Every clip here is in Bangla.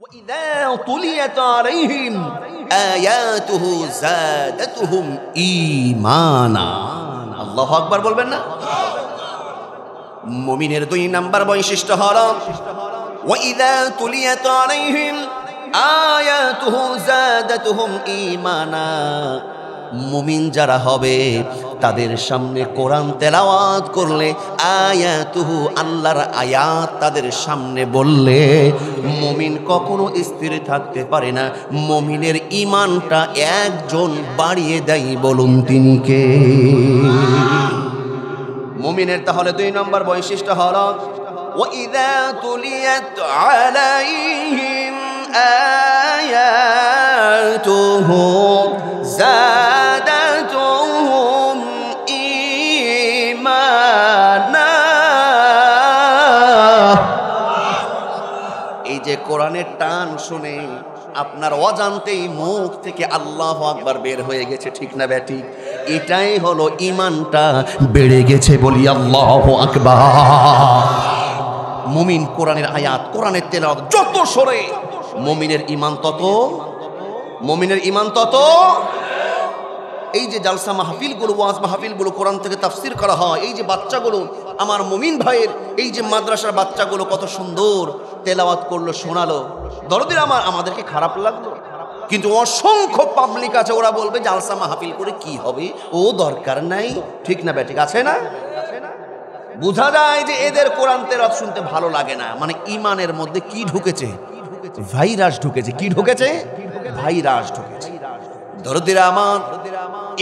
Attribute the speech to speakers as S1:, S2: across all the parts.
S1: وإذا تليت عليهم آياته زادتهم إيمانا আল্লাহু আকবার বলবেন না? মুমিনের দুই নাম্বার বৈশিষ্ট্য হলো وإذا تليت عليهم آياته زادتهم إيمانا। মুমিন যারা হবে তাদের সামনে কোরআন তেলাওয়াত করলে আয়াতুহু আল্লাহর আয়াত তাদের সামনে বললে মুমিন কখনো স্থির থাকতে পারে না। মুমিনের ঈমানটা একজন বাড়িয়ে দেয়, বলুন তিনি কে? মুমিনের তাহলে দুই নম্বর বৈশিষ্ট্য হলো ওয়াইযা তুলিয়াত আলাইহিম আয়াতুহু زادتهم إيمانا। এই যে কোরআনের টান শুনে আপনার অজান্তেই মুখ থেকে আল্লাহু আকবার বের হয়ে গেছে, ঠিক না ব্যাটি? এটাই হলো ঈমানটা বেড়ে গেছে, বলি আল্লাহু আকবার। মুমিন কোরআনের আয়াত, কোরআনের তেলাওয়াত যত সরে মুমিনের ঈমান তত, মুমিনের ঈমান তত। এই যে জালসা মাহফিলগুলো, ওয়াজ মাহফিলগুলো, কোরআন থেকে তাফসির করা হয়, এই যে বাচ্চাগুলো, আমার মুমিন ভাইয়ের এই যে মাদ্রাসার বাচ্চাগুলো কত সুন্দর তেলাওয়াত করলো, শোনালো, দরদির আমাদেরকে খারাপ লাগলো? কিন্তু অসংখ্য পাবলিক আছে, ওরা বলবে জালসা মাহফিল করে কি হবে, ও দরকার নাই, ঠিক না ব্যাটিক? আছে না? বোঝা যায় যে এদের কোরআন তেলাওয়াত শুনতে ভালো লাগে না, মানে ঈমানের মধ্যে কি ঢুকেছে? ভাইরাস ঢুকেছে। কি ঢুকেছে? ভাইরাস ঢুকেছে। দরদিরা আমার,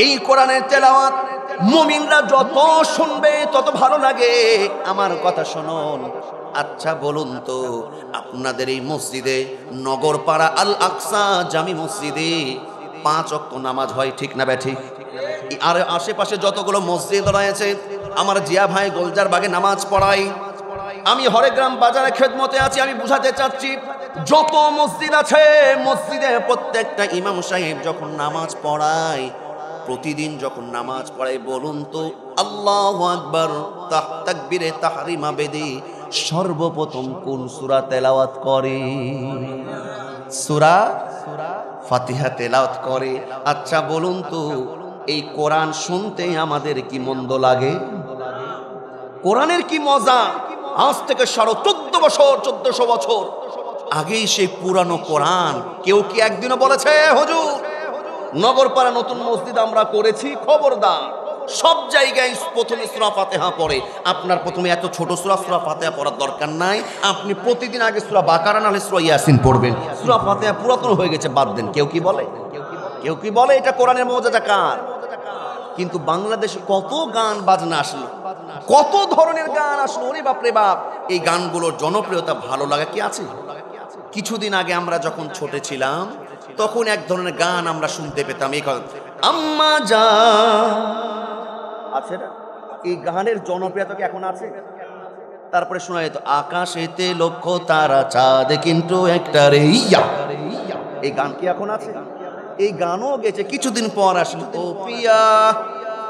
S1: এই কোরআনের তেলাওয়াত মুমিনরা যত শুনবে তত ভালো লাগে। আমার কথা শুনুন। আচ্ছা বলুন তো, আপনাদের এই মসজিদে নগরপাড়া আল আকসা জামি মসজিদে 5 ওয়াক্ত নামাজ হয়, ঠিক না ব্যাঠিক? আর আশেপাশে যতগুলো মসজিদ রয়েছে, আমার জিয়া ভাই গোলজার বাগে নামাজ পড়াই, আমি হরেগ্রাম বাজারে খেদমতে আছি, আমি বুঝাতে চাচ্ছি যত মসজিদ আছে মসজিদে প্রত্যেকটা ইমাম সাহেব যখন নামাজ পড়ায়, প্রতিদিন যখন নামাজ পড়ায়, বলুন তো আল্লাহু আকবার তাকবীরে তাহরিমা বেদে সর্বপ্রথম কোন সূরা তেলাওয়াত করে? সূরা ফাতিহা তেলাওয়াত করে। আচ্ছা বলুন তো, এই কোরআন শুনতে আমাদের কি মন্দ লাগে? কোরআনের কি মজা! আজ থেকে 1400 বছর আগেই সেই পুরানো কোরআন কেউ কি একদিনও বলেছে হুজুর নগরপাড়া নতুন মসজিদ আমরা করেছি? খবরদার, সব জায়গায় প্রথমে সূরা ফাতিহা পড়ে। আপনার প্রথমে এত ছোট সূরা ফাতিহা পড়ার দরকার নাই, আপনি প্রতিদিন আগে সূরা বাকারা নাহলে সূরা ইয়াসিন পড়বেন। সূরা ফাতিহা পুরাতন হয়ে গেছে, বাদ দেন। কেউ কি বলে? কেউ কি বলে এটা কোরআনের মজাটা কার? কিন্তু বাংলাদেশে কত গান বাজনা আসলো, কত ধরনের গান আসলো, ওরে বাপ রে বাপ! এই গানগুলোর জনপ্রিয়তা, ভালো লাগা কি আছে? কিছুদিন আগে আমরা যখন ছোট ছিলাম তখন এক ধরনের গান আমরা শুনতে পেতাম, এই আম্মা জান, আছে না? এই গানের জনপ্রিয়তা কি এখন আছে? তারপরে শোনা যেত আকাশেতে লক্ষ তারা, চাঁদ কিন্তু একটা রে ইয়া। এই গান কি এখন আছে? এই গানও গেছে, কিছুদিন পর আসলো ও পিয়া,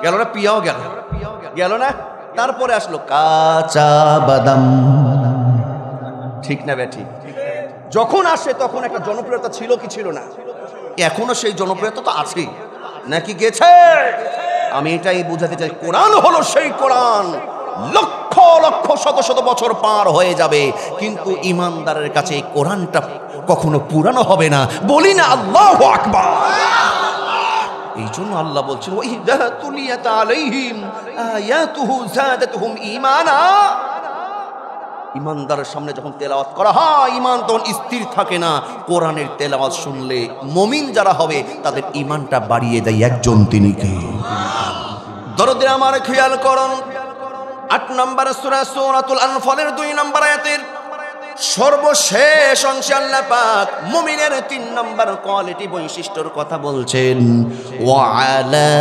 S1: গেল না? পিয়াও গেল, গেল না? তারপরে আসলো কাঁচা বাদাম, ঠিক না ব্যাটি? যখন আসে তখন একটা জনপ্রিয়তা ছিল কি ছিল না? এখনো সেই জনপ্রিয়তা তো আছে নাকি গেছে? আমি এটাই বুঝাতে চাই, কোরআন হলো সেই কোরআন, লক্ষ লক্ষ শত শত বছর পার হয়ে যাবে, কিন্তু ইমানদারের কাছে এই কোরআনটা কখনো পুরানো হবে না, বলি না আল্লাহু আকবার। এই জন্য আল্লাহ বলছেন ওয়াইদা তুলিয়াত আলাইহিম আয়াতুহু যাদাতুহুম ঈমানা। ইমানদারের সামনে যখন তেলাওয়াত করা হয়, ঈমান তখন স্থির থাকে না। কোরআনের তেলাওয়াত শুনলে মুমিন যারা হবে তাদের ঈমানটা বাড়িয়ে দেয় একজন, তিনি কে? দরদিরা আমার খেয়াল করুন, 8 নম্বর সূরা সূরাতুল আনফালের 2 নম্বর আয়াতের সর্বশেষ অংশে আল্লাহ পাক মুমিনের 3 নম্বর কোয়ালিটি বৈশিষ্ট্যর কথা বলছেন, ওয়া আলা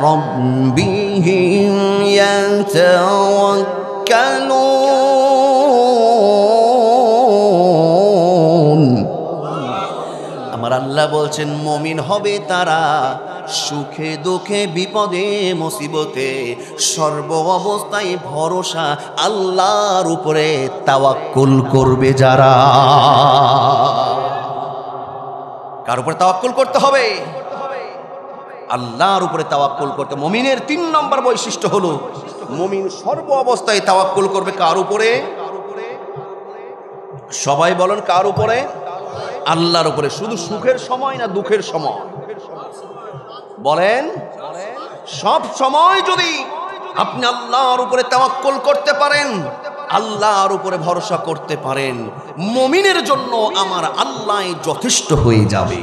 S1: রাব্বিহিম ইয়াতাওয়াক্কালুন। আমার আল্লাহ বলছেন মুমিন হবে তারা সুখে দুঃখে বিপদে মুসিবতে সর্ব অবস্থায় ভরসা আল্লাহর উপরে তাওয়াক্কুল করবে যারা। কার উপরে তাওয়াক্কুল করতে হবে? আল্লাহর উপরে তাওয়াক্কুল করতে। মুমিনের 3 নম্বর বৈশিষ্ট্য হলো মুমিন সর্ব অবস্থায় তাওয়াক্কুল করবে কার উপরে? সবাই বলেন কার উপরে? আল্লাহর উপরে। শুধু সুখের সময় না দুঃখের সময়? বলেন সব সময় যদি আপনি আল্লাহর উপরে তাওয়াক্কুল করতে পারেন, আল্লাহর উপরে ভরসা করতে পারেন, মুমিনের জন্য আমার আল্লাহ যথেষ্ট হয়ে যাবে।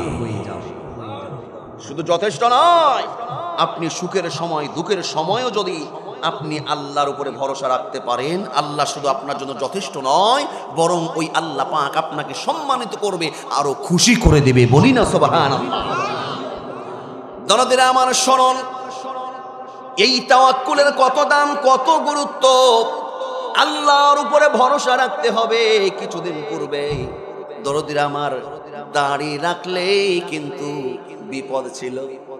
S1: শুধু যথেষ্ট নয়, আপনি সুখের সময় দুঃখের সময়ও যদি আপনি আল্লাহর উপরে ভরসা রাখতে পারেন, আল্লাহ শুধু আপনার জন্য যথেষ্ট নয়, বরং ওই আল্লাহ পাক আপনাকে সম্মানিত করবে, আরো খুশি করে দেবে। বলি না সুবহানাল্লাহ। দরদিরা আমার শুনুন, এই তাওয়াক্কুলের কত দাম, কত গুরুত্ব। আল্লাহর উপরে ভরসা রাখতে হবে। কিছুদিন পূর্বে দরদিরা আমার দাড়ি রাখলেই কিন্তু বিপদ ছিল,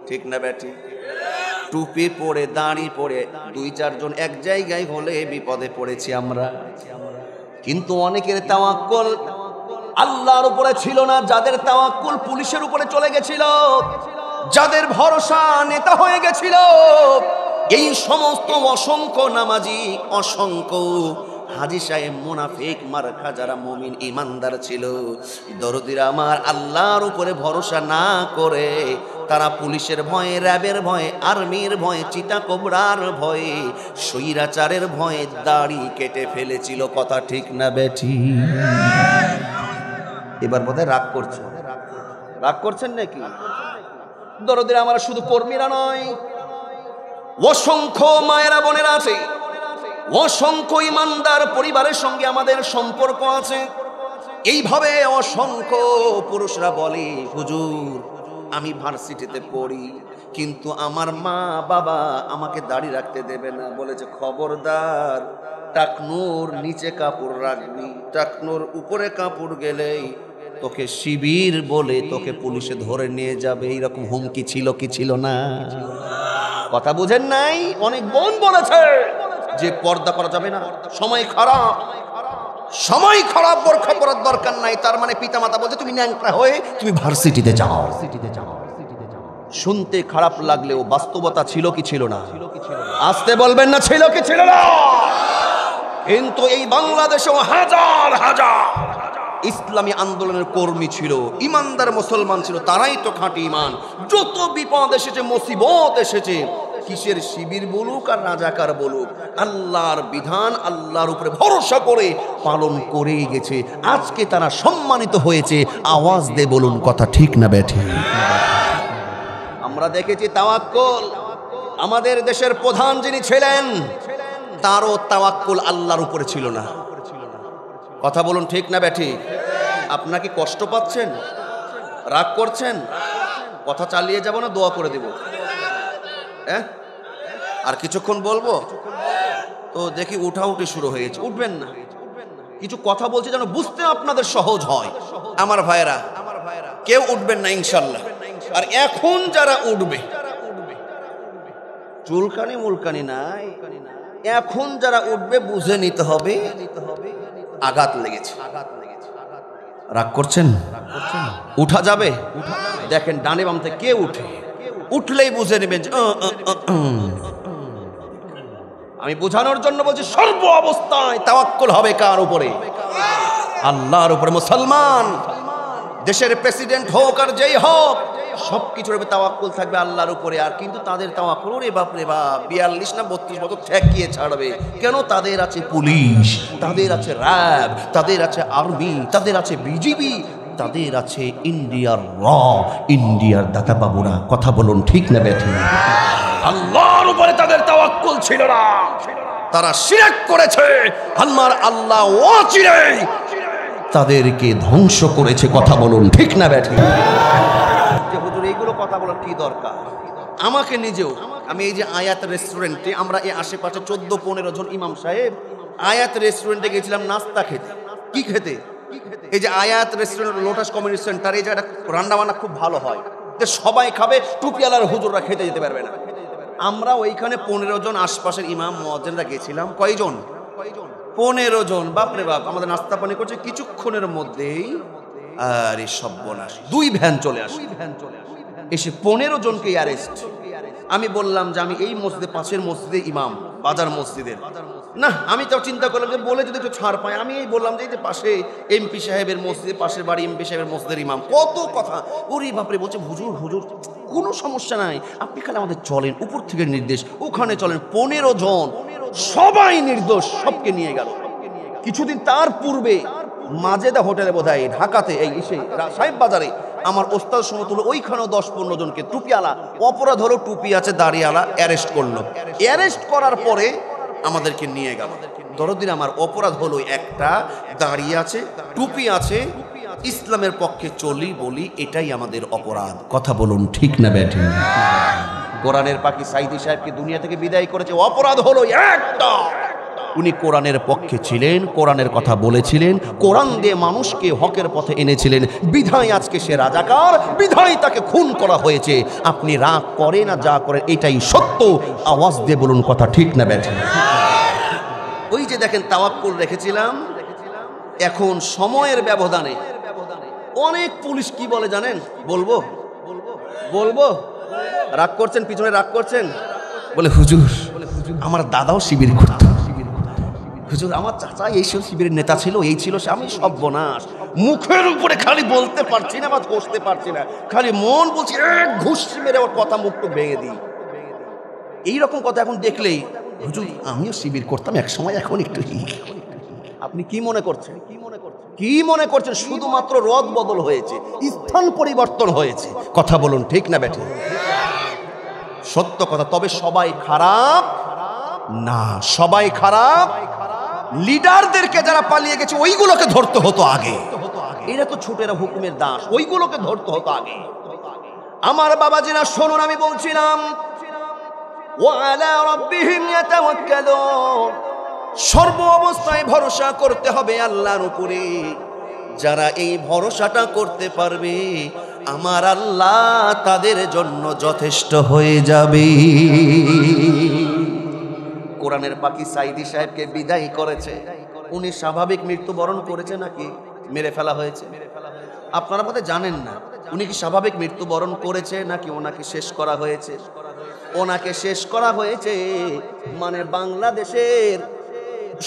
S1: ঠিক না বেটি? টুপি পরে দাড়ি পরে 2-4 জন এক জায়গায় হলে বিপদে পড়েছি আমরা। কিন্তু অনেকের তাওয়াক্কুল আল্লাহর উপরে ছিল না। যাদের তাওয়াক্কুল পুলিশের উপরে চলে গেছিল, যাদের ভরসা নেতা হয়ে গেছিল, এই সমস্ত অসংখ্য নামাজি, অসংখ্য হাজী সাহেব, মুনাফিক মার্কা যারা মুমিন ইমানদার ছিল, দরদিরা আমার আল্লাহর উপরে ভরসা না করে তারা পুলিশের ভয়ে, র্যাবের ভয়ে, আর্মির ভয়ে, চিতা কোবরার ভয়ে, স্বৈরাচারের ভয়ে দাড়ি কেটে ফেলেছিল। কথা ঠিক না বেঠি? এবার বোধহয় রাগ করছে, রাগ করছেন নাকি? দরদিরা আমার শুধু কর্মীরা নয়, অসংখ্য মায়েরা বোনেরা আছে, অসংখ্য ইমানদার পরিবারের সঙ্গে আমাদের সম্পর্ক আছে। এইভাবে অসংখ্য পুরুষরা বলে, হুজুর আমি ভার্সিটিতে পড়ি, কিন্তু আমার মা বাবা আমাকে দাড়ি রাখতে দেবে না। বলেছে খবরদার, টাকনুর নিচে কাপড় রাখবি, টাকনুর উপরে কাপড় গেলেই তোকে শিবির বলে তোকে পুলিশে ধরে নিয়ে যাবে। এইরকম হুমকি ছিল কি ছিল না? কথা বুঝেন নাই? অনেক বোন বলেছে যে পর্দা করা যাবে না, সময় খারাপ, সময় খারাপ, বোরখা পরার দরকার নাই। তার মানে পিতামাতা বলছে তুমি ন্যাংটা হয়ে তুমি ভার্সিটিতে যাও। শুনতে খারাপ লাগলেও বাস্তবতা ছিল কি ছিল না? আসতে বলবেন না, ছিল কি ছিল না? কিন্তু এই বাংলাদেশে হাজার হাজার ইসলামী আন্দোলনের কর্মী ছিল, ইমানদার মুসলমান ছিল, তারাই তো খাঁটি ইমান। যত বিপদ এসেছে, মুসিবত এসেছে, কিসের শিবির বলুক আর রাজাকার বলুক, আল্লাহর বিধান আল্লাহর উপরে ভরসা করে পালন করেই গেছে। আজকে তারা সম্মানিত হয়েছে। আওয়াজ দে বলুন, কথা ঠিক না বেঠি? আমরা দেখেছি তাওয়াক্কুল, আমাদের দেশের প্রধান যিনি ছিলেন তারও তাওয়াক্কুল আল্লাহর উপরে ছিল না। কথা বলুন, ঠিক না বেঠি? আপনাকে কষ্ট পাচ্ছেন, রাগ করছেন? কথা চালিয়ে যাব না দোয়া করে দেব? হ্যাঁ, আর কিছুক্ষণ বলবো তো দেখি উঠাউঠি শুরু হয়েছে। উঠবেন না, কিছু কথা বলছি যেন বুঝতে আপনাদের সহজ হয়। আমার ভাইয়েরা, কেউ উঠবেন না ইনশাল্লাহ। আর এখন যারা উঠবে, চুলকানি মুলকানি নাই, এখন যারা উঠবে বুঝে নিতে হবে আঘাত লেগেছে। রাগ করছেন? উঠা যাবে? দেখেন ডানে বাম থেকে কে উঠে, উঠলেই বুঝে নেবেন। আমি বোঝানোর জন্য বলছি, সর্ব অবস্থায় তাওয়াক্কুল হবে কার উপরে? আল্লাহর উপরে। মুসলমান দেশের প্রেসিডেন্ট হোক আর যেই হোক, সবকিছুর উপরে তাওয়াক্কুল থাকবে আল্লাহর উপরে। আর কিন্তু তাদের তাওয়াক্কুল, ওরে বাপ রে বাপ, 42 না 32 বছর ঠেকিয়ে ছাড়বে। কেন? তাদের আছে পুলিশ, তাদের আছে র্যাব, তাদের আছে আর্মি, তাদের আছে বিজিবি, তাদের আছে ইন্ডিয়ার ইন্ডিয়ার দাতা বাবুরা। কথা বলুন, ঠিক না বেঠিক? আল্লাহর উপরে তাদের তাওয়াক্কুল ছিল না, তারা শিরক করেছে। আল্লাহ ওয়াচিরে তাদেরকে ধ্বংস করেছে। কথা বলুন, ঠিক না বেঠিক? যে হুজুর এইগুলো কথা বলার কি দরকার? আমাকে নিজেও, আমি এই যে আয়াত রেস্টুরেন্টে, আমরা এই আশেপাশে 14-15 জন ইমাম সাহেব আয়াত রেস্টুরেন্টে গেছিলাম নাস্তা খেতে। কি খেতে? এই যে আয়াত রেস্টুরেন্ট, লোটাস কমিউনিটি সেন্টার, এই জায়গাটা রান্না বান্না খুব ভালো হয়, সবাই খাবে, টুপিওয়ালার হুজুররা খেতে যেতে পারবে না। আমরা ওইখানে 15 জন আশপাশের ইমাম মুয়াজ্জিনরা গেছিলাম। কয়জন? 15 জন। বাপরে বাপ, আমাদের নাস্তা পানি করছে। কিছুক্ষণের মধ্যেই আরে সর্বনাশ, 2 ভ্যান চলে আসে, এসে 15 জনকে অ্যারেস্ট। আমি বললাম যে আমি এই মসজিদে, পাশের মসজিদে ইমাম, বাজার মসজিদের না। আমি তো চিন্তা করলাম যে বলে যদি একটু ছাড় পাই, আমি এই বললাম যে এই যে পাশে এমপি সাহেবের মসজিদে, পাশের বাড়ি এমপি সাহেবের মসজিদের ইমাম, কত কথা। ওরে বাপরে, বলছে হুজুর হুজুর কোনো সমস্যা নাই, আপনি খালি আমাদের চলেন, উপর থেকে নির্দেশ, ওখানে চলেন। 15 জন সবাই নির্দোষ, সবকে নিয়ে গেল। কিছুদিন তার পূর্বে মাজেদা হোটেলে বোধহয় ঢাকাতে, এই সাহেব বাজারে আমার ওস্তাদ সমতুল্য, ওইখানেও 10-15 জনকে টুপিওয়ালা, অপরাধ হলো টুপি আছে দাড়িওয়ালা, অ্যারেস্ট করলো। অ্যারেস্ট করার পরে আমাদেরকে নিয়ে গেল। দরদিন আমার অপরাধ হলো একটা, দাড়ি আছে, টুপি আছে, ইসলামের পক্ষে চলি বলি, এটাই আমাদের অপরাধ। কথা বলুন ঠিক না ব্যাঠিক? কোরআনের পাখি সাইদি সাহেবকে দুনিয়া থেকে বিদায় করেছে, অপরাধ হলো একটা, উনি কোরআনের পক্ষে ছিলেন, কোরআনের কথা বলেছিলেন, কোরআন দিয়ে মানুষকে হকের পথে এনেছিলেন। বিধায় আজকে সে রাজাকার, বিধায় তাকে খুন করা হয়েছে। আপনি রাগ করেন না যা করেন, এটাই সত্য। আওয়াজ দিয়ে বলুন কথা ঠিক না ব্যাঠিক? ওই যে দেখেন তাওয়াক্কুল রেখেছিলাম, এখন সময়ের ব্যবধানে অনেক পুলিশ কি বলে জানেন? বলবো বলবো রাগ করছেন, পিছনে রাগ করছেন, বলে হুজুর আমার দাদাও শিবির করত, হুজুর আমার চাচা এইসব শিবিরের নেতা ছিল, এই ছিল সে। আমি সর্বনাশ, মুখের উপরে খালি বলতে পারছি না বা ঘষতে পারছি না, খালি মন বলছি এক ঘুষ মেরে ওর কথা মুখটু ভেঙে দিই। এইরকম কথা এখন দেখলেই, হুজুর আমিও শিবির করতাম এক সময়, এখন একটু। আপনি কি মনে করছেন? কি মনে করছেন? শুধুমাত্র রদ বদল হয়েছে, স্থান পরিবর্তন হয়েছে। কথা বলুন ঠিক না ব্যাঠি? সত্য কথা। তবে সবাই খারাপ না, সবাই খারাপ। লিডারদেরকে যারা পালিয়ে গেছে ওইগুলোকে ধরতে হতো আগে। এরা তো ছোটেরা হুকুমের দাস, ওইগুলোকে ধরতে হতো আগে। আমার বাবাজিরা শুনুন, আমি বলছিলাম ওয়ালা রাব্বিহিম ইয়াতাওয়াক্কালুন, সর্ব অবস্থায় ভরসা করতে হবে আল্লাহর উপরে। যারা এই ভরসাটা করতে পারবে, আমার আল্লাহ তাদের জন্য যথেষ্ট হয়ে যাবে। কোরআনের পাখি সাইদি সাহেবকে বিদায় করেছে, উনি স্বাভাবিক মৃত্যুবরণ করেছে নাকি মেরে ফেলা হয়েছে? আপনারা বোধহয় জানেন না, উনি কি স্বাভাবিক মৃত্যুবরণ করেছে নাকি ওনাকে শেষ করা হয়েছে? ওনাকে শেষ করা হয়েছে। মানে বাংলাদেশের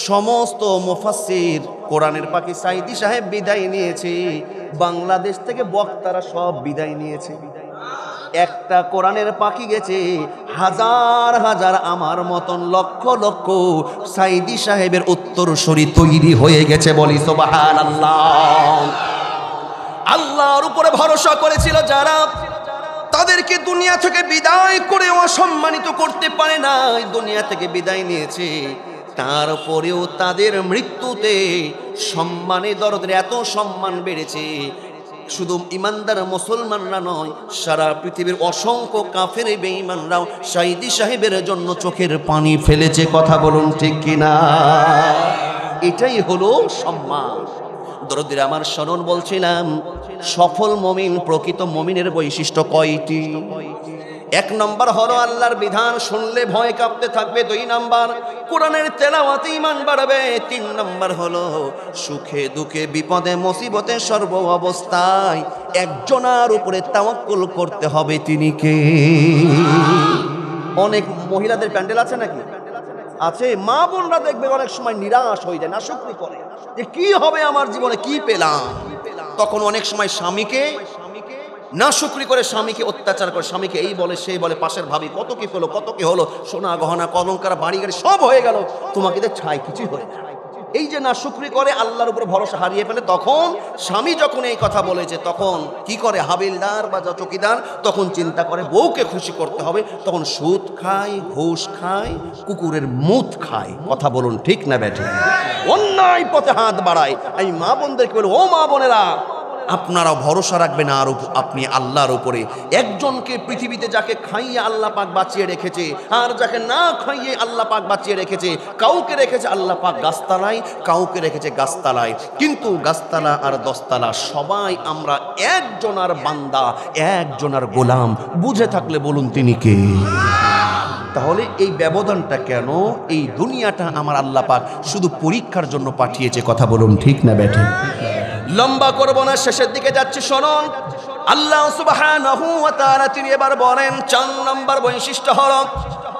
S1: সমস্ত মুফাসসির, কোরআনের পাখি সাইদি সাহেব বিদায় নিয়েছে, বাংলাদেশ থেকে বক্তারা সব বিদায় নিয়েছে। একটা কোরআনের পাখি গেছে, হাজার হাজার আমার মতন লক্ষ লক্ষ সাইদি সাহেবের উত্তরসূরি তৈরি হয়ে গেছে। বলি সুবহানাল্লাহ। আল্লাহর উপরে ভরসা করেছিল যারা, তাদেরকে দুনিয়া থেকে বিদায় করে অসম্মানিত করতে পারে না, দুনিয়া থেকে বিদায় নিয়েছে। তারপরেও তাদের মৃত্যুতে সম্মানে দরদের এত সম্মান বেড়েছে। শুধু ইমানদার মুসলমানরা নয়, সারা পৃথিবীর অসংখ্য কাফের বেঈমানরাও সাইদি সাহেবের জন্য চোখের পানি ফেলেছে। কথা বলুন ঠিক কিনা? এটাই হলো সম্মান। দরদের আমার শরণ বলছিলাম, সফল মুমিন, প্রকৃত মুমিনের বৈশিষ্ট্য কয়টি? 1 নম্বর হলো আল্লাহর বিধান শুনলে ভয় কাঁপতে থাকবে। 2 নম্বর কোরআনের তেলাওয়াতে ঈমান বাড়বে। 3 নম্বর হলো সুখে দুঃখে বিপদে মুসিবতে সর্ব অবস্থায় একজনের উপরে তাওয়াক্কুল করতে হবে। তিনি কে? অনেক মহিলাদের প্যান্ডেল আছে নাকি? আছে। মা বোনরা দেখবে অনেক সময় নিরাশ হয়ে যায়, নাশুকরি করে যে কি হবে আমার জীবনে, কি পেলাম। তখন অনেক সময় স্বামীকে নাশুকরি করে, স্বামীকে অত্যাচার করে, স্বামীকে এই বলে সেই বলে, পাশের ভাবি কত কি হলো, কত কি হলো, সোনা গহনা কলঙ্কার বাড়ি গাড়ি সব হয়ে গেল, তোমাকে দিয়ে ছাই কিছুই হয়ে যায়। এই যে নাশুকরি করে, আল্লাহর উপরে ভরসা হারিয়ে ফেলে। তখন স্বামী যখন এই কথা বলেছে, তখন কি করে হাবিলদার বা চৌকিদার, তখন চিন্তা করে বউকে খুশি করতে হবে, তখন সুদ খায়, ঘুষ খায়, কুকুরের মুত খায়। কথা বলুন ঠিক না ব্যাঠি? অন্যায় পথে হাত বাড়ায়। এই মা বোনদেরকে বলে, ও মা বোনেরা, আপনারা ভরসা রাখবেন আর আপনি আল্লাহর উপরে। একজনকে পৃথিবীতে যাকে খাইয়ে আল্লাহ পাক বাঁচিয়ে রেখেছে, আর যাকে না খাইয়ে আল্লাহ পাক বাঁচিয়ে রেখেছে। কাউকে রেখেছে আল্লাহ পাক গাছতলায়, কাউকে রেখেছে গাছতলায়, কিন্তু গাছতলা আর দশতলা সবাই আমরা একজনার বান্দা, একজনার গোলাম। বুঝে থাকলে বলুন তিনি কে? তাহলে এই ব্যবধানটা কেন? এই দুনিয়াটা আমার আল্লাহ পাক শুধু পরীক্ষার জন্য পাঠিয়েছে। কথা বলুন ঠিক না ব্যাঠে? লম্বা করব না, শেষের দিকে যাচ্ছি, শুনুন। আল্লাহ সুবহানাহু ওয়া তাআলা তিনি এবার বলেন 4 নম্বর বৈশিষ্ট্য হলো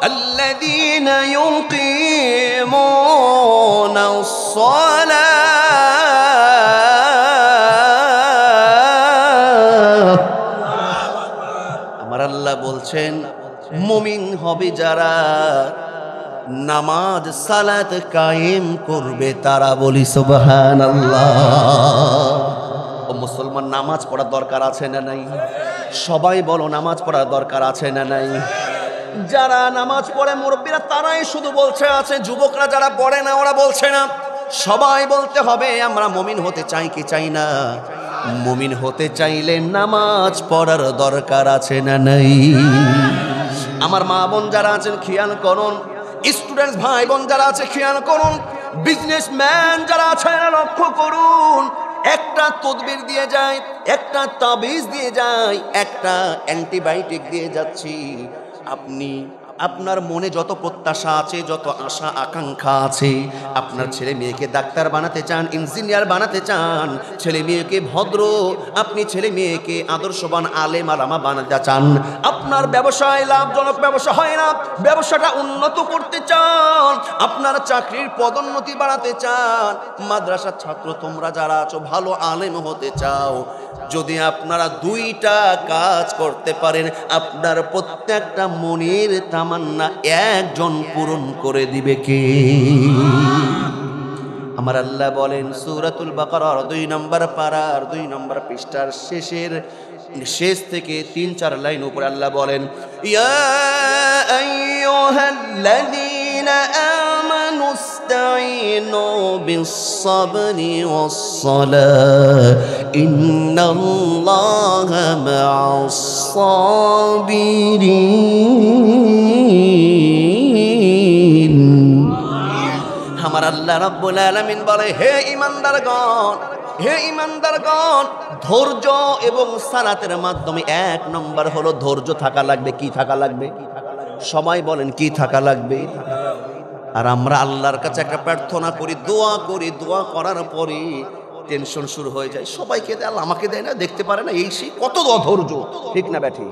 S1: আল্লাযীনা ইউকিমুনাস সালাহ। আমার আল্লাহ বলছেন মুমিন হবে যারা নামাজ সালাত কায়েম করবে তারা, বলি সুবহানাল্লাহ। ও মুসলমান, নামাজ পড়ার দরকার আছে না নাই? সবাই বলো নামাজ পড়ার দরকার আছে না নাই? যারা নামাজ পড়ে মুরব্বীরা তারাই শুধু বলছে আছে, যুবকরা যারা পড়ে না ওরা বলছে না। সবাই বলতে হবে আমরা মুমিন হতে চাই কি চাই না? মুমিন হতে চাইলে নামাজ পড়ার দরকার আছে না নাই? আমার মা বোন যারা আছেন খেয়াল করুন, স্টুডেন্টস ভাই বোন যারা আছে খেয়াল করুন, বিজনেসম্যান যারা আছেন লক্ষ্য করুন। একটা তদবির দিয়ে যায়, একটা তাবিজ দিয়ে যায়, একটা অ্যান্টিবায়োটিক দিয়ে যাচ্ছি। আপনি আপনার মনে যত প্রত্যাশা আছে, যত আশা আকাঙ্ক্ষা আছে, আপনার ছেলে মেয়েকে ডাক্তার বানাতে চান, ইঞ্জিনিয়ার বানাতে চান, ছেলে মেয়েকে ভদ্র, আপনি ছেলে মেয়েকে আদর্শবান আলেম আলামা বানাতে চান, আপনার ব্যবসায় লাভজনক ব্যবসা হয় না, ব্যবসাটা উন্নত করতে চান, আপনার চাকরির পদোন্নতি বাড়াতে চান, মাদ্রাসার ছাত্র তোমরা যারা আছো ভালো আলেম হতে চাও, যদি আপনারা 2টা কাজ করতে পারেন, আপনার প্রত্যেকটা মনের তামান্না একজন পূরণ করে দিবে কে? আমার আল্লাহ বলেন সূরাতুল বাকারার 2 নম্বর পারার 2 নম্বর পৃষ্ঠার শেষ থেকে 3-4 লাইন উপরে আল্লাহ বলেন ইয়া আইয়ুহাল্লাযীনা আমানু ইসতাঈনু বিস-সাবরি ওয়াস-সালাহ ইন্নাল্লাহা মা'আস-সাবিরিন। আমার আল্লাহ রাব্বুল আলামিন বলে হে ঈমানদারগণ, হে ঈমানদারগণ, ধৈর্য এবং সালাতের মাধ্যমে 1 নম্বর হলো ধৈর্য থাকা লাগবে। কি থাকা লাগবে? সবাই বলেন কি থাকা লাগবে? আর আমরা আল্লাহর কাছে একটা প্রার্থনা করি, দোয়া করি, দোয়া করার পরে টেনশন শুরু হয়ে যায়। সবাইকে দেয়, আল্লাহ আমাকে দেয় না, দেখতে পারে না, এই সেই কত ধৈর্য, ঠিক না ব্যাঠি?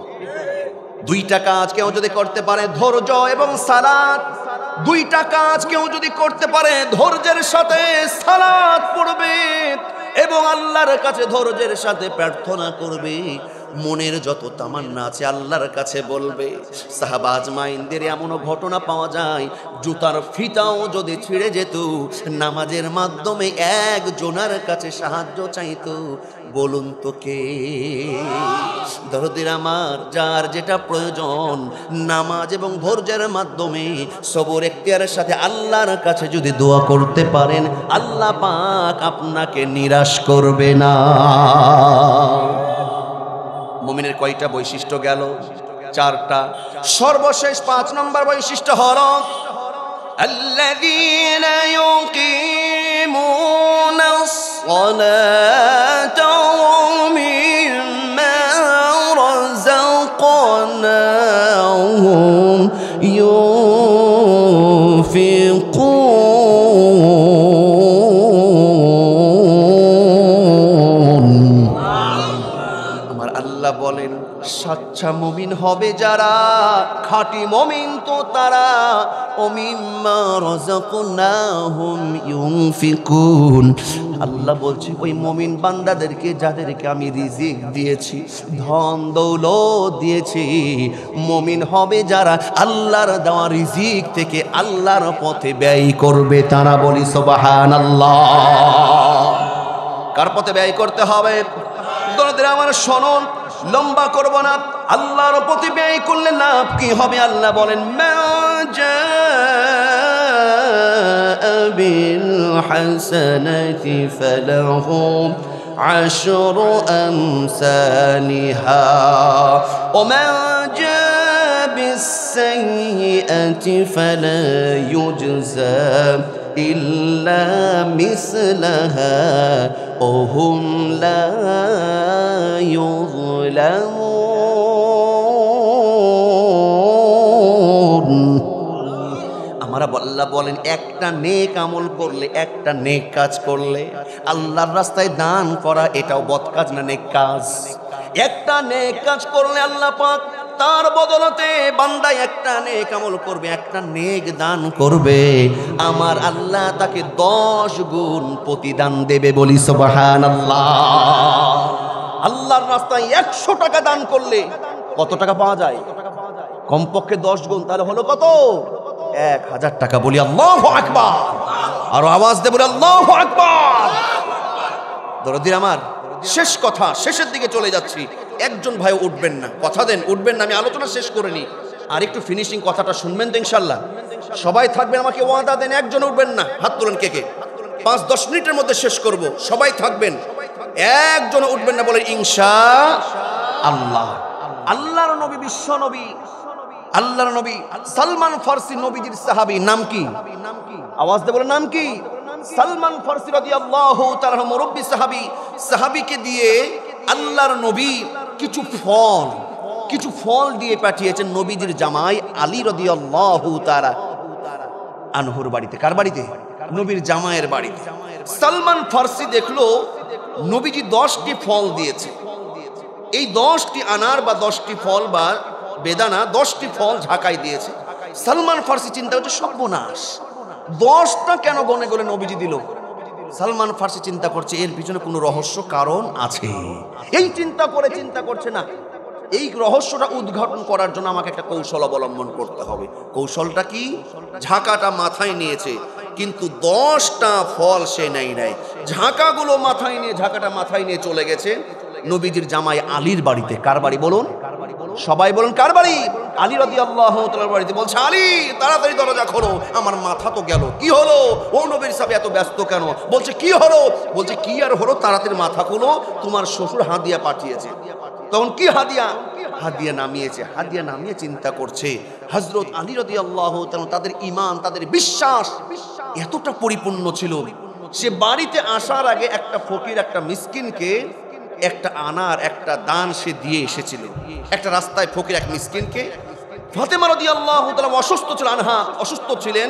S1: 2টা কাজ কেউ যদি করতে পারে, ধৈর্য এবং সালাত, 2টা কাজ কেউ যদি করতে পারে, ধৈর্যের সাথে সালাত পড়বে এবং আল্লাহর কাছে ধৈর্যের সাথে প্রার্থনা করবে, মনের যত তামান্না আছে আল্লাহর কাছে বলবে। সাহাবা আজমাইনদের এমনও ঘটনা পাওয়া যায়, জুতার ফিতাও যদি ছিঁড়ে যেত, নামাজের মাধ্যমে একজনের কাছে সাহায্য চাইতো। বলুন তো কে? দরদের আমার, যার যেটা প্রয়োজন নামাজ এবং ধৈর্যের মাধ্যমে সবর এখতিয়ারের সাথে আল্লাহর কাছে যদি দোয়া করতে পারেন, আল্লাহ পাক আপনাকে নিরাশ করবে না। মুমিনের কয়টা বৈশিষ্ট্য গেল? 4টা। সর্বশেষ 5 নম্বর বৈশিষ্ট্য হলো আল্লাযীনা ইউকিমুনাস সালাতা ওয়া মিম্মা রাযাকনাহুম ইউনফিকুন। বলেন সাচ্চা মুমিন হবে যারা, খাঁটি মুমিন তো তারা, ওমিম্মা রাযাকনাহুম ইউনফিকুন। আল্লাহ বলছে ওই মুমিন বান্দাদেরকে যাদেরকে আমি রিজিক দিয়েছি, ধন দৌলত দিয়েছি, মুমিন হবে যারা আল্লাহর দেওয়া রিজিক থেকে আল্লাহর পথে ব্যয় করবে তারা, বলি সুবহানাল্লাহ। কার পথে ব্যয় করতে হবে? দরদের আমার শুনুন, লম্বা করব না, আল্লাহর প্রতি ব্যয় করলে লাভ কি হবে? আল্লাহ বলেন মা জাআ বিল হাসানাতি ফালাহু আশরু আমসালিহা ওয়া মা জাআ বিস সাইয়্যাতি ফালা ইউজজা ইল্লা মিসলাহা ওয়া হুম লা ইউযলামুন। আমার আল্লাহ বলেন একটা নেক আমল করলে, একটা নেক কাজ করলে, আল্লাহর রাস্তায় দান করা এটাও বদ কাজ না নেক কাজ? একটা নেক কাজ করলে আল্লাহ পাক তার বদলতে বান্দা একটা নেক আমল করবে, একটা নেক দান করবে, আমার আল্লাহ তাকে 10 গুণ প্রতিদান দেবে। বলি সুবহানাল্লাহ। আল্লাহর রাস্তায় 100 টাকা দান করলে কত টাকা পাওয়া যায়? কমপক্ষে 10 গুণ, তাহলে হলো কত? 1000 টাকা। বলি আল্লাহু আকবার। আর আওয়াজ দে বলি আল্লাহু আকবার। দরদির আমার, শেষ কথা, শেষের দিকে চলে যাচ্ছি। একজন ভাই উঠবেন না, কথা দেন উঠবেন না, আমি আলোচনা শেষ করে নি। আর একটু ফিনিশিং কথাটা শুনবেন তো ইনশাআল্লাহ। সবাই থাকবেন, আমাকে ওয়াদা দেন, একজন উঠবেন না। হাত তুলেন কে কে। 5-10 মিনিটের মধ্যে শেষ করব, সবাই থাকবেন, একজন উঠবেন না, বলে ইনশাআল্লাহ। আল্লাহর নবী, বিশ্ব নবী, আল্লাহর নবী সালমান ফারসি, নবীজির সাহাবী, নাম কি? আওয়াজ দিয়ে বলে নাম কি? সালমান ফারসি রাদিয়াল্লাহু তাআলা মুরব্বী সাহাবী। সাহাবীকে দিয়ে আল্লাহর নবী কিছু ফল দিয়ে পাঠিয়েছেন নবীজির জামাই আলী রাদিয়াল্লাহু তাআলা আনহুর বাড়িতে। কার বাড়িতে? নবীর জামাইয়ের বাড়িতে। সালমান ফারসি দেখলো নবীজি 10টি ফল দিয়েছে। এই 10টি আনার বা 10টি ফল বা বেদানা, 10টি ফল ঝাঁকাই দিয়েছে। সালমান ফারসি চিন্তা হচ্ছে সর্বনাশ, 10টা কেন গনে গনে নবীজি দিল? সালমান ফারসি চিন্তা করছে এর পিছনে কোনো রহস্য কারণ আছে। এই চিন্তা করছে না, এই রহস্যটা উদ্ঘাটন করার জন্য আমাকে একটা কৌশল অবলম্বন করতে হবে। কৌশলটা কি? ঝাঁকাটা মাথায় নিয়েছে, কিন্তু 10টা ফল সে নেয় নাই। ঝাঁকাগুলো মাথায় নিয়ে, ঝাঁকাটা মাথায় নিয়ে চলে গেছে নবীজির জামাই আলীর বাড়িতে। কার বাড়ি বলুন? সবাই বলুন কার বাড়ি? আলী রাদিয়াল্লাহু তাআলার বাড়িতে। বলছে আলী তাড়াতাড়ি দরজা খোলো, আমার মাথা তো গেল। কি হলো? ও নবীর সাহেব এত ব্যস্ত কেন? বলছে কি হলো? বলছে কি আর হলো, তাড়াতাড়ি মাথা খোলো, তোমার শ্বশুর হাদিয়া পাঠিয়েছে। তখন কি হাদিয়া? হাদিয়া নামিয়েছে। হাদিয়া নামিয়ে চিন্তা করছে হযরত আলী রাদিয়াল্লাহু তাআলা, তাদের ঈমান, তাদের বিশ্বাস এতটা পরিপূর্ণ ছিল, সে বাড়িতে আসার আগে একটা ফকির, একটা মিসকিনকে একটা আনার, একটা দান সে দিয়ে এসেছিল। একটা রাস্তায় ফকির এক মিসকিনকে, ফাতেমা রাদিয়াল্লাহু তাআলা অসুস্থ ছিল, আনহা অসুস্থ ছিলেন,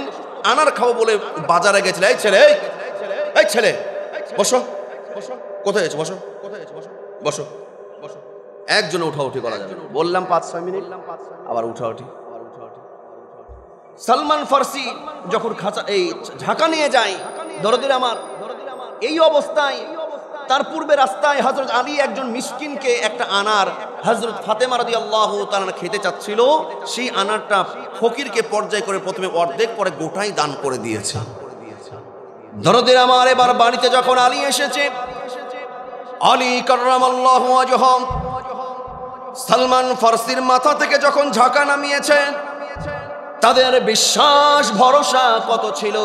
S1: আনার খাবো বলে বাজারে গেছিল। এই ছেলে বসো, কোথায় আছো? বসো, বসো, বসো। একজনে উঠাউঠি করা যাবে, বললাম 5-6 মিনিট, আবার উঠাউঠি। সালমান ফারসি যখন এই ঝাঁকা নিয়ে যায়, দরদির আমার, এই অবস্থায় তার পূর্বে রাস্তায় হযরত আলী একজন মিসকিনকে একটা আনার হযরত ফাতেমা রাদিয়াল্লাহু তাআলা খেতে চাচ্ছিল। সেই আনারটা ফকিরকে পর্যায় করে প্রথমে অর্ধেক, পরে গোটাই দান করে দিয়েছে। দরদির আমার, এবার বাড়িতে যখন আলী এসেছে, আলী কাররামাল্লাহু ওয়াজহু সালমান ফারসির মাথা থেকে যখন ঝাঁকা নামিয়েছে, তাদের বিশ্বাস ভরসা কত ছিল!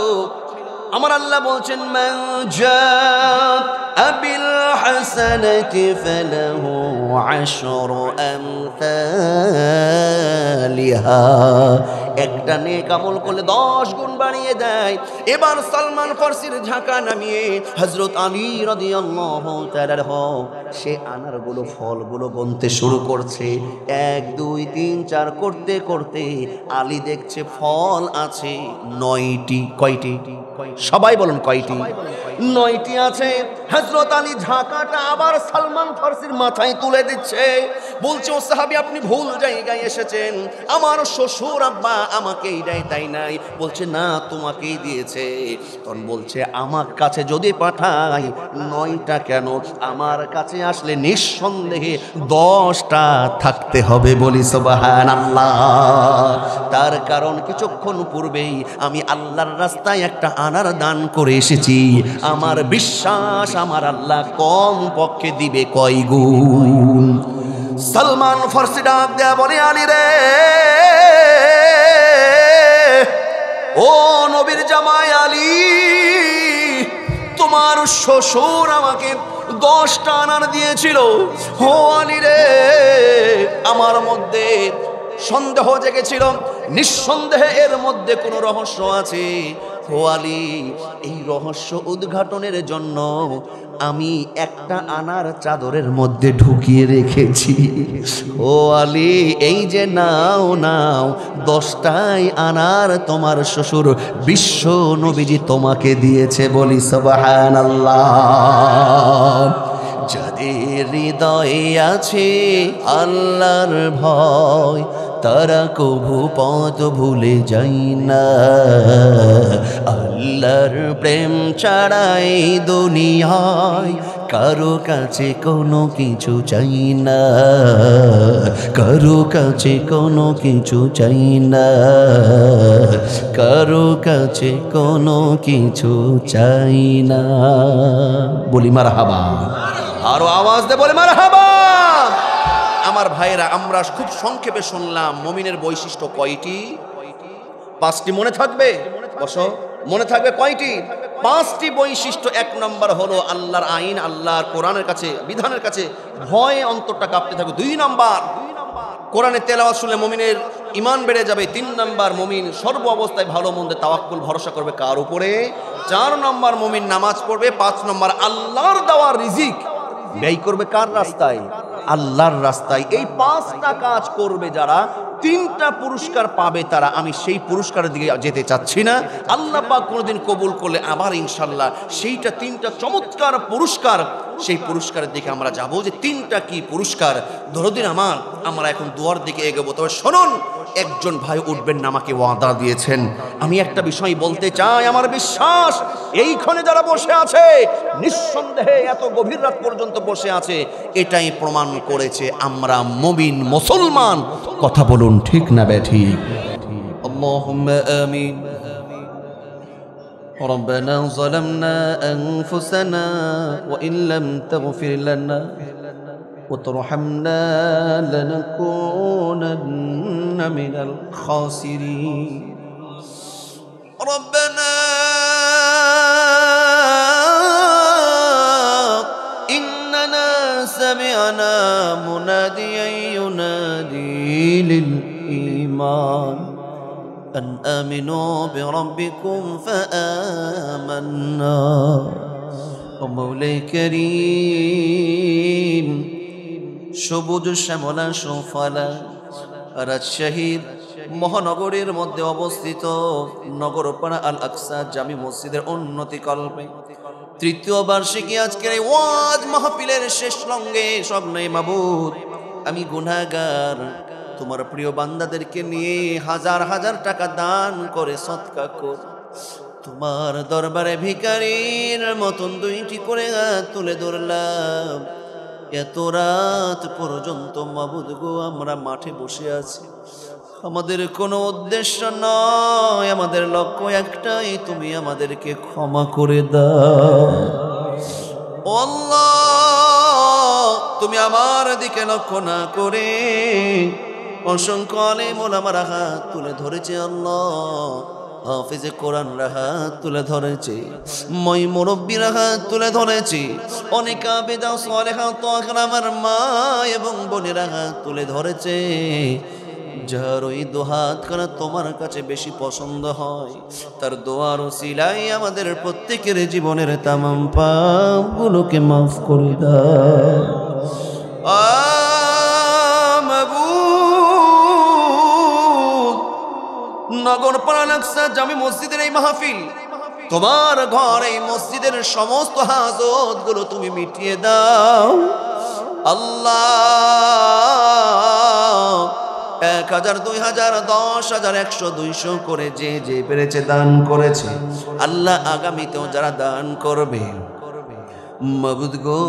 S1: আমার আল্লাহ বলছেন মান জাআ বিল হাসানাতি ফালাহু আশরু আমসালিহা। একটা নেক আমল করলে 10 গুণ বাড়িয়ে দেয়। এবার সালমান ফারসির ঝাঁকা নামিয়ে হযরত আলী রাদিয়াল্লাহু তাআলা সে আনারগুলো, ফলগুলো গুনতে শুরু করছে। 1 2 3 4 করতে করতে আলী দেখছে ফল আছে 9টি। কয়টি? সবাই বলুন কয়টি? 9টি আছে। হযরত আলী ঝাঁকাটা আবার সালমান ফারসির মাথায় তুলে দিচ্ছে, বলছে ও সাহাবী আপনি ভুল জায়গায় এসেছেন, আমার শ্বশুর আব্বা আমাকেই দেয় তাই নাই। বলছে না, তোমাকেই দিয়েছে। তখন বলছে আমার কাছে যদি পাঠাই 9টা কেন, আমার কাছে আসলে নিঃসন্দেহে 10টা থাকতে হবে। বলি সুবহানাল্লাহ। তার কারণ কিছুক্ষণ পূর্বেই আমি আল্লাহর রাস্তায় একটা আনার দান করে এসেছি। আমার বিশ্বাস আমার আল্লাহ কম পক্ষে দিবে কয় গুণ। সালমান ফারসি ডাক দেয়া বলে আলী রে, ও নবীর জামাই আলী, তোমার শ্বশুর আমাকে 10টা আনার দিয়েছিল। ও আলী রে, আমার মধ্যে সন্দেহ জেগেছিল, নিঃসন্দেহে এর মধ্যে কোনো রহস্য আছে। ও আলী, এই রহস্য উদ্ঘাটনের জন্য আমি একটা আনার চাদরের মধ্যে ঢুকিয়ে রেখেছি। ও আলী, এই যে নাও নাও, 10টাই আনার তোমার শ্বশুর বিশ্ব নবীজি তোমাকে দিয়েছে। বলি সুবহানাল্লাহ। যাদের হৃদয়ে আছে আল্লাহর ভয়, তারা কভু পথ ভুলে যাই না। আল্লাহর প্রেম ছাড়াই দুনিয়ায় কারো কাছে কোনো কিছু চাই না, কারো কাছে কোনো কিছু চাই না, কারো কাছে কোনো কিছু চাই না। বলি মারহাবা। আরো আওয়াজ দে, বলে মারহাবা। আমার ভাইরা, আমরা খুব সংক্ষেপে শুনলাম মুমিনের বৈশিষ্ট্য কয়টি? 5টি। মনে থাকবে? বসো। মনে থাকবে কয়টি? 5টি বৈশিষ্ট্য। 1 নম্বর হলো আল্লাহর আইন, আল্লাহর কোরআনের কাছে, বিধানের কাছে ভয়ে অন্তরটা কাঁপতে থাকবে। 2 নম্বর, কোরআনের তেলাওয়াত শুনলে মুমিনের ঈমান বেড়ে যাবে। 3 নম্বর, মুমিন সর্ব অবস্থায় ভালো মন্দে তাওয়াক্কুল, ভরসা করবে কার উপরে? 4 নম্বর, মুমিন নামাজ পড়বে। 5 নম্বর, আল্লাহর দেওয়া রিজিক ব্যয় করবে কার রাস্তায়? আল্লাহর রাস্তায়। এই 5টা কাজ করবে যারা, 3টা পুরস্কার পাবে তারা। আমি সেই পুরস্কারের দিকে যেতে চাচ্ছি না। আল্লাহ পাক কোনোদিন কবুল করলে আবার ইনশাল্লাহ সেইটা 3টা চমৎকার পুরস্কার, সেই পুরস্কারের দিকে আমরা যাব। যে 3টা কি পুরস্কার? ধরদিন আমরা এখন দুয়ার দিকে এগোবো। তবে শুনুন, একজন ভাই উঠবেন না, আমাকে ওয়াদা দিয়েছেন। আমি একটা বিষয় বলতে চাই, আমার বিশ্বাস এইখানে যারা বসে আছে নিঃসন্দেহে এত গভীর রাত পর্যন্ত বসে আছে, এটাই প্রমাণ করেছে আমরা মুমিন মুসলমান। কথা বলুন, ঠিক না বেঠিক? আল্লাহুম্মা আমিন। ربنا ظلمنا أنفسنا وإن لم تغفر لنا وترحمنا لنكونن من الخاسرين ربنا إننا سمعنا مناديا ينادي للإيمان أن آمنوا بربكم فآمنا ومولاي كريم সবুজ শ্যামলা সুফলা রাজশাহীর মহানগরীর মধ্যে অবস্থিত নগরপাড়া আল আকসা জামি মসজিদের উন্নতি কল্পে 3য় বার্ষিকী আজকের এই ওয়াজ মাহফিলের শেষ লঙ্গে স্বপ্নে মাবুদ, আমি গুনাহগার, তোমার প্রিয় বান্দাদেরকে নিয়ে হাজার হাজার টাকা দান করে সদকা কর। তোমার দরবারে ভিখারির মতন 2টি করে হাত তুলে ধরলাম। এত রাত পর্যন্ত মাবুদ গো, আমরা মাঠে বসে আছি। আমাদের কোনো উদ্দেশ্য নয়, আমাদের লক্ষ্য একটাই, তুমি আমাদেরকে ক্ষমা করে দাও। আল্লাহ, তুমি আমার দিকে লক্ষ্য না করে অসংখ্য আলেম ওলামারা হাত তুলে ধরেছে। আল্লাহ, হাফেজে কোরআনরা হাত তুলে ধরেছে, মই মুরব্বীরা হাত তুলে ধরেছে, অনেক আবেদা সালেহা তাহরা আমার মা এবং বোনেরা হাত তুলে ধরেছে। যার ওই দুহাত করা তোমার কাছে বেশি পছন্দ হয়, তার দোয়ার ওসিলাই আমাদের প্রত্যেকের জীবনের তামাম পাপগুলোকে মাফ করে দাও। নগরপাড়া আল আকসা জামি মসজিদের এই মাহফিল, তোমার ঘর, এই মসজিদের সমস্ত হাজত গুলো তুমি মিটিয়ে দাও। আল্লাহ, 1000, 2000, 10,000, 100, 200 করে যে যে পেরেছে দান করেছে। আল্লাহ, আগামীতেও যারা দান করবে মাবুদ গো,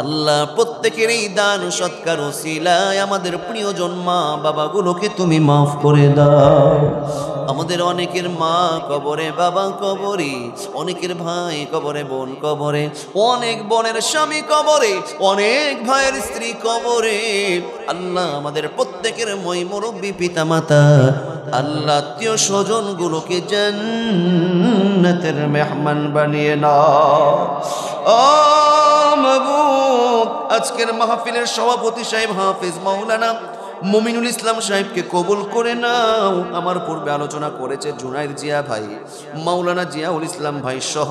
S1: আল্লাহ প্রত্যেকের এই দান সৎকার ওসিলায় আমাদের প্রিয়জন মা বাবাগুলোকে তুমি মাফ করে দাও। আমাদের অনেকের মা কবরে, বাবা কবরে, অনেকের ভাই কবরে, বোন কবরে, অনেক বোনের স্বামী কবরে, অনেক ভাইয়ের স্ত্রী কবরে। আল্লাহ, আমাদের প্রত্যেকের মই মুরব্বী পিতা মাতা, আল্লাহ আত্মীয় স্বজন গুলোকে জান্নাতের মেহমান বানিয়ে নাও। আজকের মাহফিলের সভাপতি সাহেব হাফেজ মাওলানা মুমিনুল ইসলাম সাহেবকে কবুল করে নাও। আমার পূর্বে আলোচনা করেছে জুনাইদ জিয়া ভাই, মাওলানা জিয়াউল ইসলাম ভাই সহ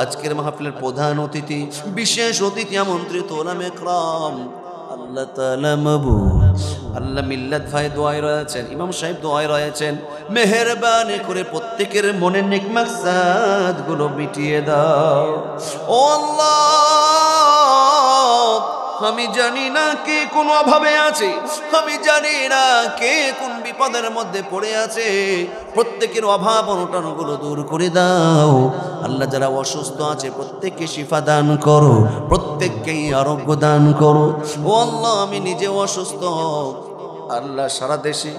S1: আজকের মাহফিলের প্রধান অতিথি, বিশেষ অতিথি আমন্ত্রিত ওলামে کرام, আল্লাহ তাআলা মাবুদ, আল্লাহ মিল্লাত ভাই দোয়ায় রয়েছেন, ইমাম সাহেব দোয়ায় রয়েছেন। মেহেরবানি করে প্রত্যেকের মনের নেক মাকসাদ গুলো মিটিয়ে দাও। ও আল্লাহ, আমি জানি না কে কোন অভাবে আছে, আমি জানি না কে কোন বিপদের মধ্যে পড়ে আছে। প্রত্যেকের অভাব অনটন গুলো দূর করে দাও আল্লাহ। যারা অসুস্থ আছে প্রত্যেককে শিফা দান করো, প্রত্যেককেই আরোগ্য দান করো। ও আল্লাহ, আমি নিজে অসুস্থ আল্লাহ, সারা দেশে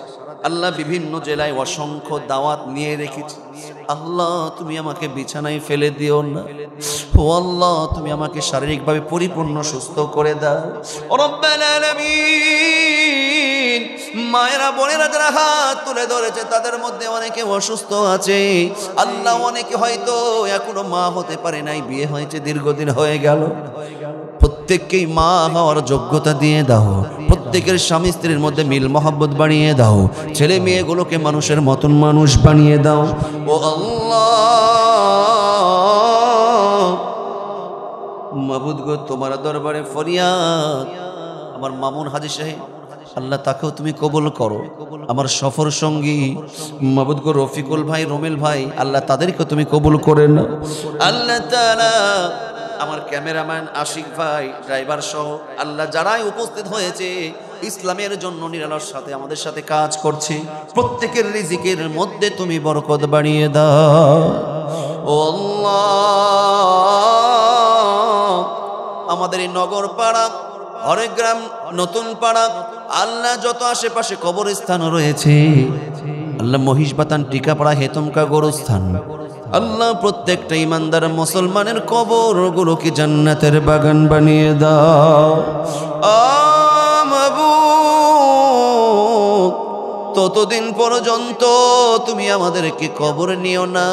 S1: আল্লাহ বিভিন্ন জেলায় অসংখ্য দাওয়াত নিয়ে রেখেছি আল্লাহ, তুমি আমাকে বিছানায় ফেলে দিও না। ও আল্লাহ, তুমি আমাকে শারীরিকভাবে পরিপূর্ণ সুস্থ করে দাও। রব্বাল আলামিন, মায়েরা বোনেরা যারা হাত তুলে ধরেছে তাদের মধ্যে অনেকে অসুস্থ আছে আল্লাহ, অনেকে হয়তো এখনো মা হতে পারে নাই, বিয়ে হয়েছে দীর্ঘদিন হয়ে গেল। প্রত্যেককেই মা হওয়ার যোগ্যতা দিয়ে দাও, প্রত্যেকের স্বামী স্ত্রীর মধ্যে মিল মহব্বত বানিয়ে দাও, ছেলে মেয়েগুলোকে মানুষের মতন মানুষ বানিয়ে দাও। ও আল্লাহ, মাবুদ গো, তোমার দরবারে ফরিয়াদ, আমার মামুন হাজী সাহেব আল্লাহ, তাকেও তুমি কবুল করো। আমার সফর সঙ্গী মাবুদ গো রফিকুল ভাই, রোমেল ভাই আল্লাহ, তাদেরকে তুমি কবুল করে নাও আল্লাহ তাআলা। আমার ক্যামেরাম্যান আশিক ভাই, ড্রাইভার সহ আল্লাহ যারাই উপস্থিত হয়েছে ইসলামের জন্য নিরালার সাথে আমাদের সাথে কাজ করছে, প্রত্যেকের রিজিকের মধ্যে তুমি বরকত বাড়িয়ে দাও। ও আল্লাহ, আমাদের এই নগর পাড়া, হরেগ্রাম, নতুন পাড়া আল্লাহ, যত আশেপাশে কবরস্থান রয়েছে আল্লাহ, মহিষবাতান, টিকাপাড়া, হেতমকা গোরস্থান আল্লাহ, প্রত্যেকটা ইমানদার মুসলমানের কবর গুলোকে জান্নাতের বাগান বানিয়ে দাও। মাবুদ, ততদিন পর্যন্ত তুমি আমাদেরকে কবর নিও না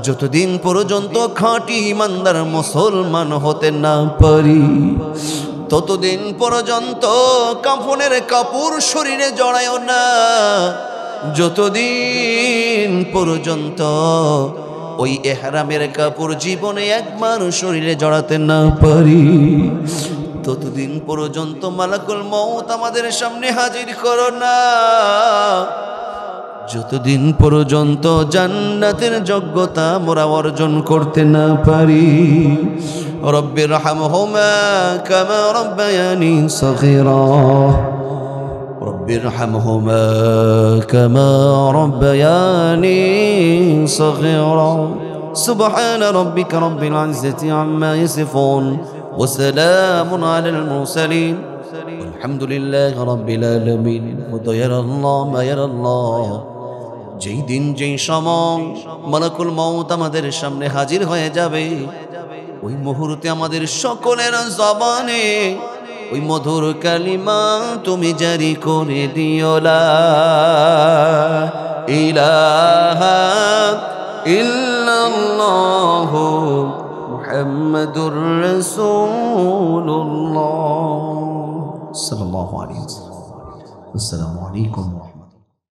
S1: যতদিন পর্যন্ত খাঁটি ইমানদার মুসলমান হতে না পারি, ততদিন পর্যন্ত কাফনের কাপড় শরীরে জড়ায়ও না, যতদিন পর্যন্ত ওই ইহরামের কাপড় জীবনে একবার শরীরে জড়াতে না পারি, ততদিন পর্যন্ত মালাকুল মউত আমাদের সামনে হাজির করো না, যতদিন পর্যন্ত জান্নাতের যোগ্যতা মোরা অর্জন করতে না পারি। রব্বির হামহুমা কামা রাব্বায়ানি সগীরা, রব্বির হামহুমা কামা রাব্বায়ানি সগীরা। সুবহান রাব্বিকা রাব্বিল ইজ্জাতি আম্মা ইয়াসিফুন ওয়া সালামুন আলাল মুরসালিন আলহামদুলিল্লাহি রাব্বিল আলামিন। ওয়া ইয়ারাল্লাহ, যেই দিন যেই সময় মালাকুল মউত আমাদের সামনে হাজির হয়ে যাবে, ওই মুহূর্তে আমাদের সকলের জবানে ওই মধুর কালিমা তুমি জারি করে দিও, লা ইলাহা ইল্লাল্লাহু মুহাম্মাদুর রাসূলুল্লাহ সাল্লাল্লাহু আলাইহি ওয়াসাল্লাম। আসসালামু আলাইকুম।